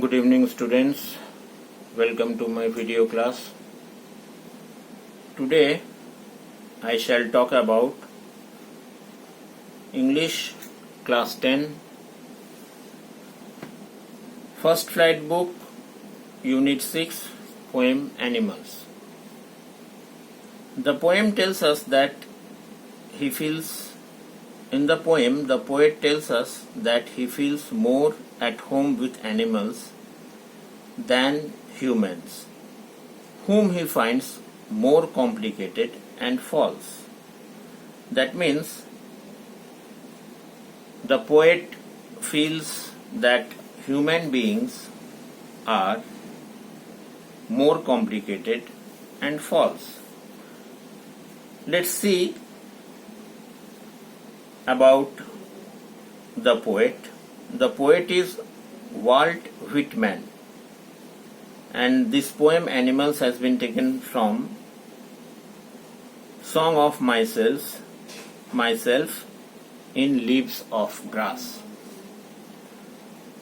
Good evening, students. Welcome to my video class. Today I shall talk about English class 10 first flight book unit 6 poem Animals. The poem tells us that he feels in the poem the poet tells us that he feels more at home with animals than humans, whom he finds more complicated and false. That means the poet feels that human beings are more complicated and false. Let's see about the poet. The poet is Walt Whitman, and this poem Animals has been taken from Song of Myself in Leaves of Grass.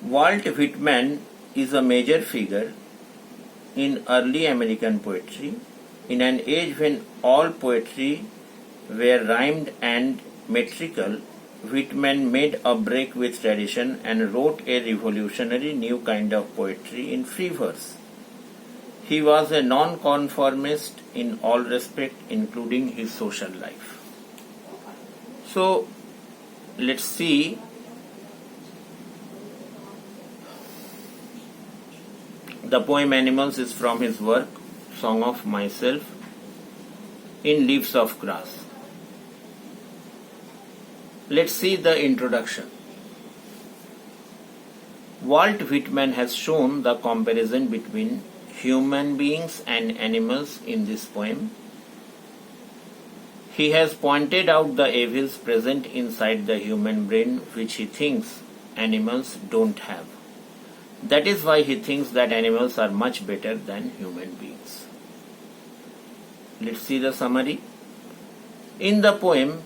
Walt Whitman is a major figure in early American poetry. In an age when all poetry were rhymed and metrical, Whitman made a break with tradition and wrote a revolutionary new kind of poetry in free verse. He was a non-conformist in all respects, including his social life. So, let's see the poem Animals is from his work Song of Myself in Leaves of Grass. Let's see the introduction. Walt Whitman has shown the comparison between human beings and animals in this poem. He has pointed out the evils present inside the human brain which he thinks animals don't have. That is why he thinks that animals are much better than human beings. Let's see the summary. In the poem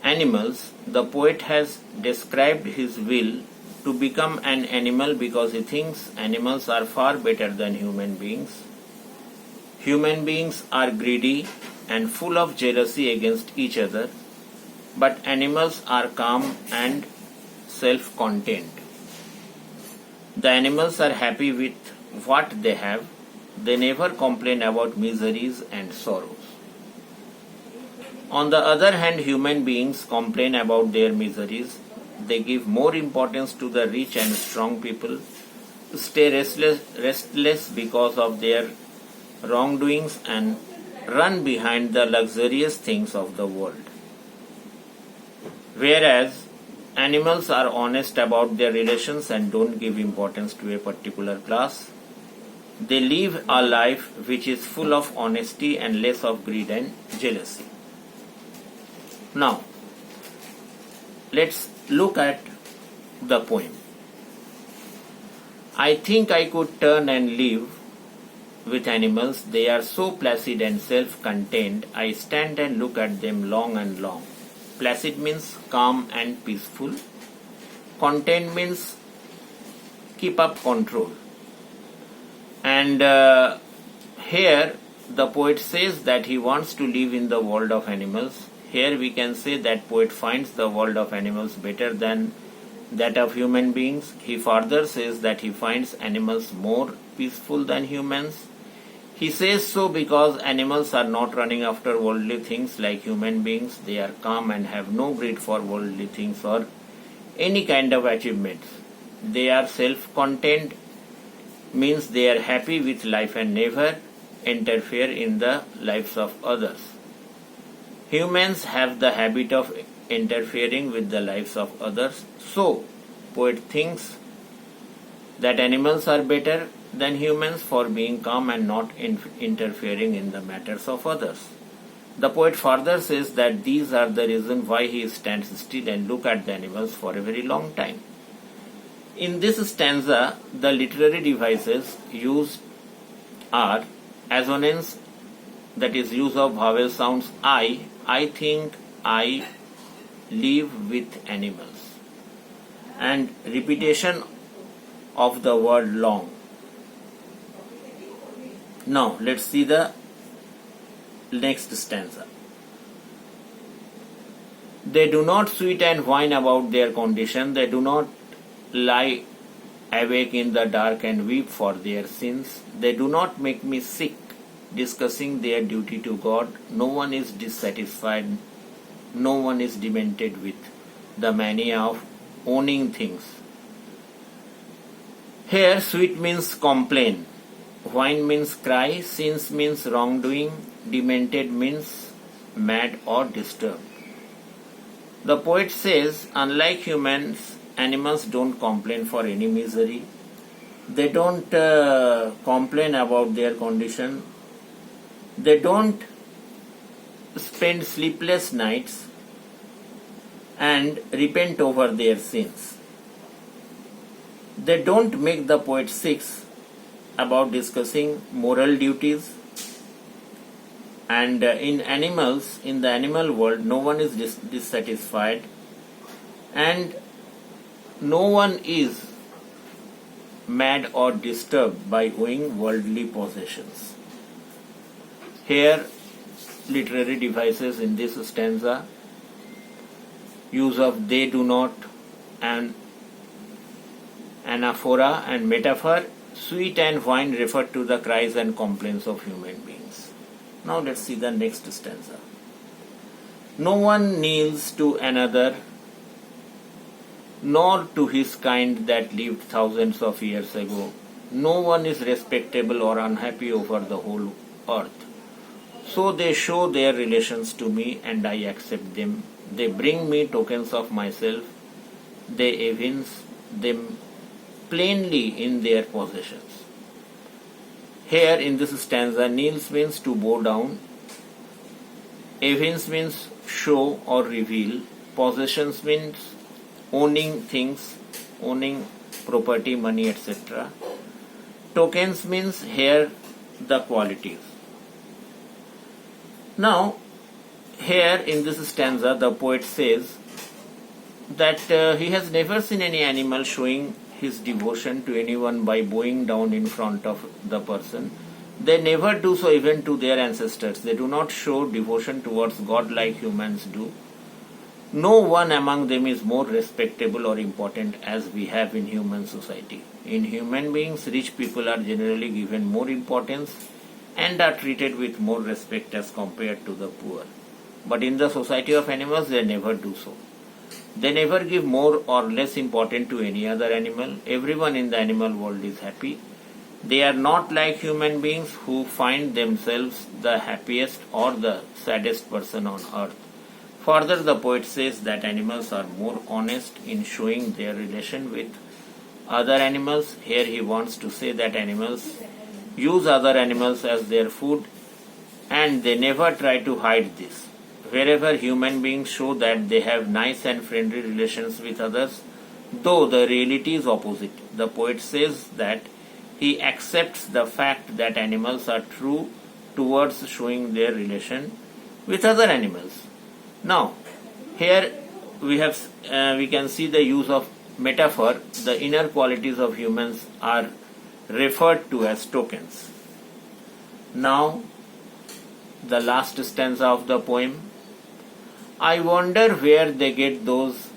Animals, the poet has described his will to become an animal because he thinks animals are far better than human beings. Human beings are greedy and full of jealousy against each other, but animals are calm and self-contained. The animals are happy with what they have. They never complain about miseries and sorrows. On the other hand, human beings complain about their miseries. They give more importance to the rich and strong people, stay restless because of their wrongdoings, and run behind the luxurious things of the world. Whereas animals are honest about their relations and don't give importance to a particular class. They live a life which is full of honesty and less of greed and jealousy. Now, let's look at the poem. I think I could turn and live with animals. They are so placid and self-contained. I stand and look at them long and long. Placid means calm and peaceful. Contained means keep up control. And here the poet says that he wants to live in the world of animals. Here we can say that poet finds the world of animals better than that of human beings. He further says that he finds animals more peaceful than humans. He says so because animals are not running after worldly things like human beings. They are calm and have no greed for worldly things or any kind of achievements. They are self-contained, means they are happy with life and never interfere in the lives of others. Humans have the habit of interfering with the lives of others. So, poet thinks that animals are better than humans for being calm and not interfering in the matters of others. The poet further says that these are the reasons why he stands still and looks at the animals for a very long time. In this stanza, the literary devices used are assonance, that is use of vowel sounds I think, I live with animals, and repetition of the word long. Now let's see the next stanza. They do not sweat and whine about their condition. They do not lie awake in the dark and weep for their sins. They do not make me sick, discussing their duty to God. No one is dissatisfied. No one is demented with the mania of owning things. Here, sweat means complain. Whine means cry. Sins means wrongdoing. Demented means mad or disturbed. The poet says, unlike humans, animals don't complain for any misery. They don't complain about their condition. They don't spend sleepless nights and repent over their sins. They don't make the poet sick about discussing moral duties. And in animals, in the animal world, no one is dissatisfied and no one is mad or disturbed by owning worldly possessions. Here, literary devices in this stanza, use of they do not and anaphora and metaphor, sweat and whine refer to the cries and complaints of human beings. Now let's see the next stanza. No one kneels to another, nor to his kind that lived thousands of years ago. No one is respectable or unhappy over the whole earth. So they show their relations to me and I accept them. They bring me tokens of myself. They evince them plainly in their possessions. Here in this stanza, kneels means to bow down, evince means show or reveal, possessions means owning things, owning property, money, etc. Tokens means here the qualities. Now, here in this stanza, the poet says that he has never seen any animal showing his devotion to anyone by bowing down in front of the person. They never do so even to their ancestors. They do not show devotion towards God like humans do. No one among them is more respectable or important as we have in human society. In human beings, rich people are generally given more importance and are treated with more respect as compared to the poor. But in the society of animals, they never do so. They never give more or less importance to any other animal. Everyone in the animal world is happy. They are not like human beings who find themselves the happiest or the saddest person on earth. Further, the poet says that animals are more honest in showing their relation with other animals. Here he wants to say that animals use other animals as their food and they never try to hide this. Wherever human beings show that they have nice and friendly relations with others, though the reality is opposite. The poet says that he accepts the fact that animals are true towards showing their relation with other animals. Now, here we can see the use of metaphor. The inner qualities of humans are referred to as tokens. Now, the last stanza of the poem. I wonder where they get those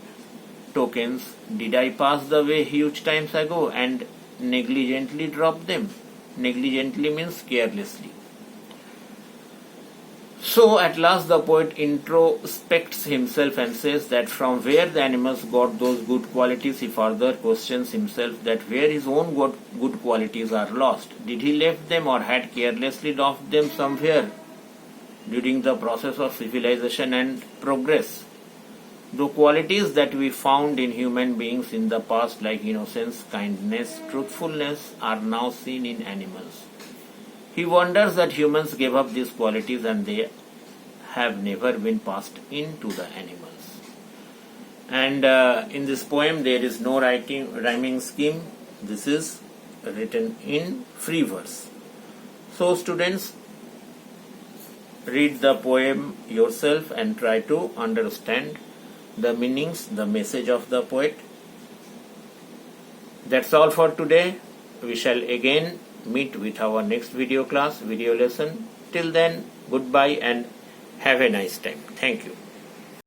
tokens. Did I pass the way huge times ago and negligently drop them? Negligently means carelessly. So at last the poet introspects himself and says that from where the animals got those good qualities, he further questions himself that where his own good qualities are lost. Did he left them or had carelessly lost them somewhere during the process of civilization and progress? The qualities that we found in human beings in the past like innocence, kindness, truthfulness are now seen in animals. He wonders that humans gave up these qualities and they have never been passed into the animals. And in this poem there is no rhyming scheme. This is written in free verse. So students, read the poem yourself and try to understand the meanings, the message of the poet. That's all for today. We shall again meet with our next video class, video lesson. Till then, goodbye and have a nice time. Thank you.